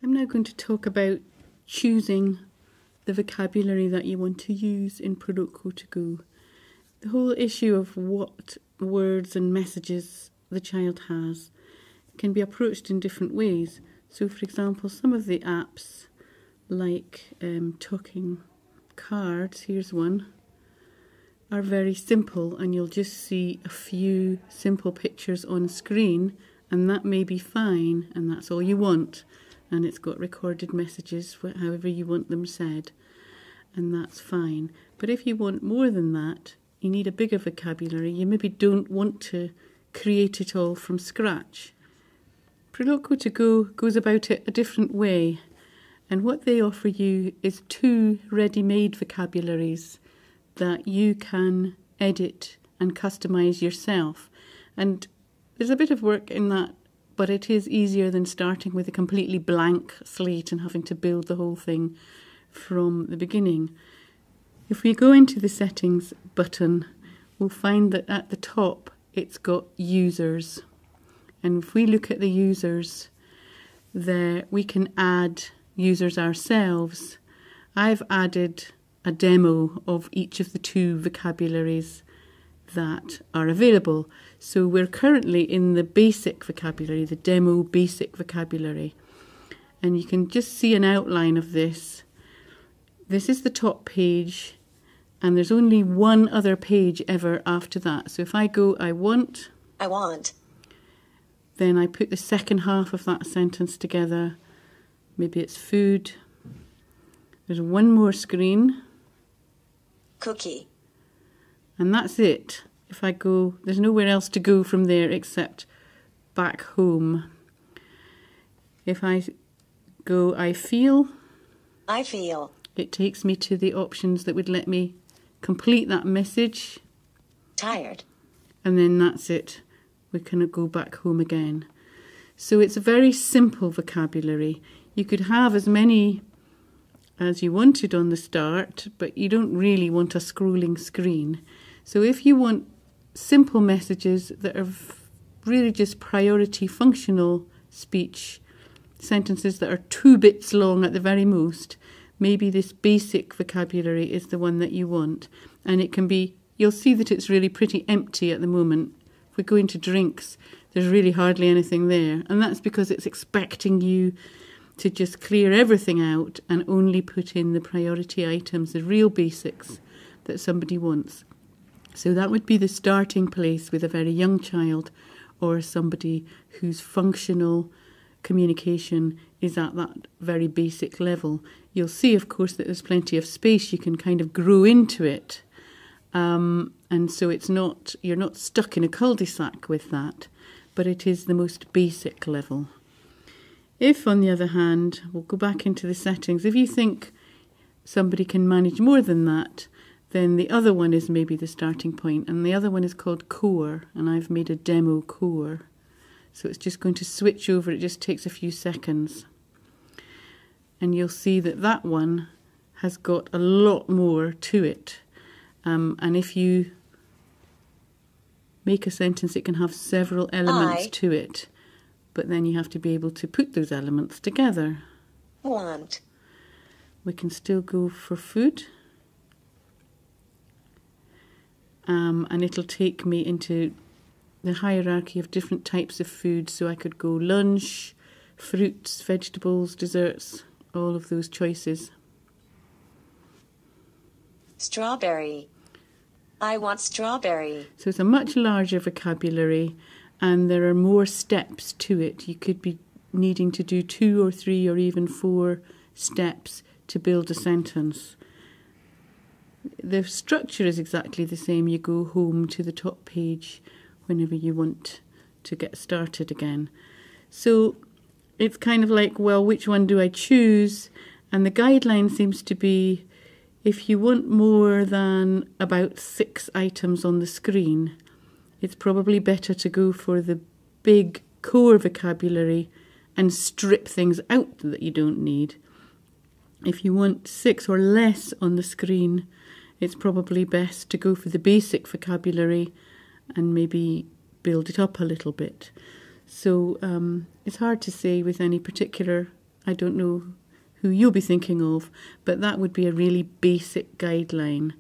I'm now going to talk about choosing the vocabulary that you want to use in Proloquo2Go. The whole issue of what words and messages the child has can be approached in different ways. So, for example, some of the apps, like talking cards, here's one, are very simple, and you'll just see a few simple pictures on screen, and that may be fine, and that's all you want. And it's got recorded messages, however you want them said, and that's fine. But if you want more than that, you need a bigger vocabulary. You maybe don't want to create it all from scratch. Proloquo2Go goes about it a different way, and what they offer you is 2 ready-made vocabularies that you can edit and customise yourself. And there's a bit of work in that, but it is easier than starting with a completely blank slate and having to build the whole thing from the beginning. If we go into the settings button, we'll find that at the top it's got users. And if we look at the users, there we can add users ourselves. I've added a demo of each of the 2 vocabularies that are available. So we're currently in the basic vocabulary, the demo basic vocabulary. And you can just see an outline of this. This is the top page, and there's only one other page ever after that. So if I go, I want, then I put the second half of that sentence together. Maybe it's food. There's one more screen. Cookie. And that's it. If I go, there's nowhere else to go from there except back home. If I go, I feel, it takes me to the options that would let me complete that message. Tired. And then that's it. We can go back home again. So it's a very simple vocabulary. You could have as many as you wanted on the start, but you don't really want a scrolling screen. So if you want simple messages that are really just priority functional speech, sentences that are 2 bits long at the very most, maybe this basic vocabulary is the one that you want. And it can be, you'll see that it's really pretty empty at the moment. If we go into drinks, there's really hardly anything there. And that's because it's expecting you to just clear everything out and only put in the priority items, the real basics that somebody wants. So that would be the starting place with a very young child or somebody whose functional communication is at that very basic level. You'll see, of course, that there's plenty of space. You can kind of grow into it. And so you're not stuck in a cul-de-sac with that, but it is the most basic level. If, on the other hand, we'll go back into the settings, if you think somebody can manage more than that, then the other one is maybe the starting point, and the other one is called core, and I've made a demo core. So it's just going to switch over, it just takes a few seconds. And you'll see that that one has got a lot more to it. And if you make a sentence, it can have several elements to it. But then you have to be able to put those elements together. Want. We can still go for food. And it'll take me into the hierarchy of different types of food. So I could go lunch, fruits, vegetables, desserts, all of those choices. Strawberry. I want strawberry. So it's a much larger vocabulary, and there are more steps to it. You could be needing to do 2 or 3 or even 4 steps to build a sentence. The structure is exactly the same. You go home to the top page whenever you want to get started again. So it's kind of like, well, which one do I choose? And the guideline seems to be, if you want more than about 6 items on the screen, it's probably better to go for the big core vocabulary and strip things out that you don't need. If you want 6 or less on the screen, it's probably best to go for the basic vocabulary and maybe build it up a little bit. So it's hard to say with any particular I don't know who you'll be thinking of, but that would be a really basic guideline.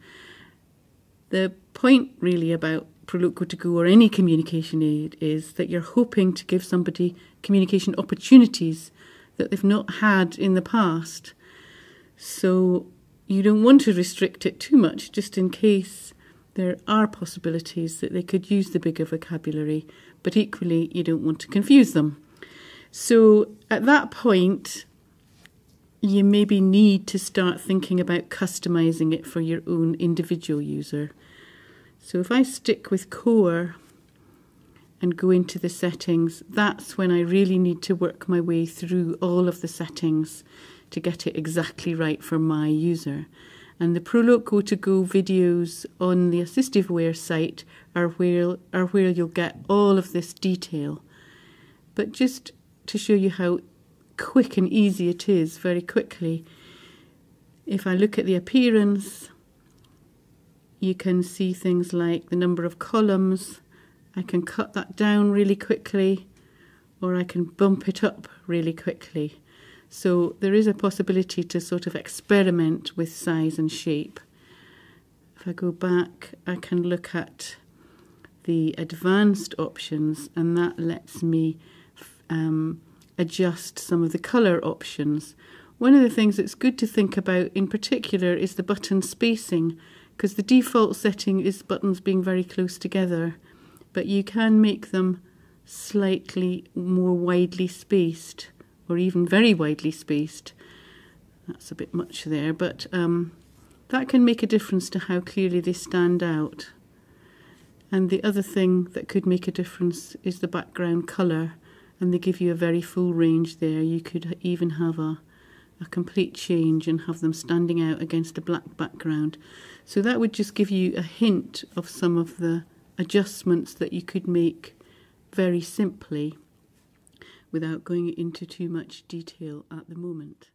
The point really about Proloquo2Go or any communication aid is that you're hoping to give somebody communication opportunities that they've not had in the past. So you don't want to restrict it too much, just in case there are possibilities that they could use the bigger vocabulary, but equally you don't want to confuse them. So at that point, you maybe need to start thinking about customizing it for your own individual user. So if I stick with core and go into the settings, that's when I really need to work my way through all of the settings to get it exactly right for my user. And the Proloquo2Go videos on the Assistive Wear site are where you'll get all of this detail. But just to show you how quick and easy it is, very quickly, if I look at the appearance, you can see things like the number of columns. I can cut that down really quickly, or I can bump it up really quickly. So there is a possibility to sort of experiment with size and shape. If I go back, I can look at the advanced options, and that lets me adjust some of the colour options. One of the things that's good to think about in particular is the button spacing, because the default setting is buttons being very close together, but you can make them slightly more widely spaced, or even very widely spaced. That's a bit much there, but that can make a difference to how clearly they stand out. And the other thing that could make a difference is the background colour, and they give you a very full range there. You could even have a complete change and have them standing out against a black background. So that would just give you a hint of some of the adjustments that you could make very simply without going into too much detail at the moment.